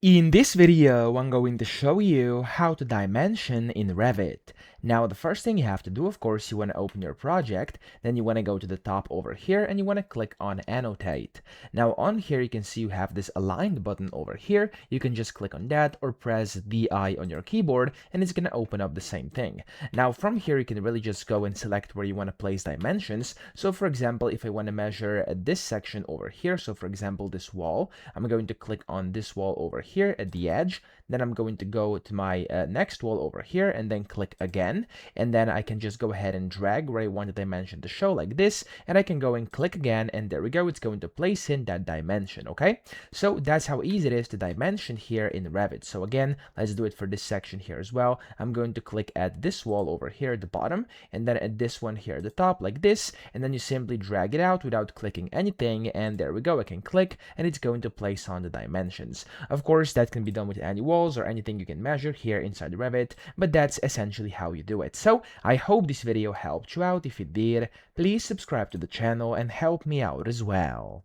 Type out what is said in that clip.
In this video, I'm going to show you how to dimension in Revit. Now, the first thing you have to do, of course, you want to open your project, then you want to go to the top over here and you want to click on Annotate. Now, on here, you can see you have this aligned button over here. You can just click on that or press DI on your keyboard and it's going to open up the same thing. Now, from here, you can really just go and select where you want to place dimensions. So, for example, if I want to measure this section over here, so for example, this wall, I'm going to click on this wall over here at the edge. Then I'm going to go to my next wall over here and then click again. And then I can just go ahead and drag where I want the dimension to show like this. And I can go and click again. And there we go. It's going to place in that dimension. Okay. So that's how easy it is to dimension here in Revit. So again, let's do it for this section here as well. I'm going to click at this wall over here at the bottom and then at this one here at the top like this. And then you simply drag it out without clicking anything. And there we go. I can click and it's going to place on the dimensions. Of course, that can be done with any walls or anything you can measure here inside Revit, but that's essentially how you do it. So I hope this video helped you out. If it did, please subscribe to the channel and help me out as well.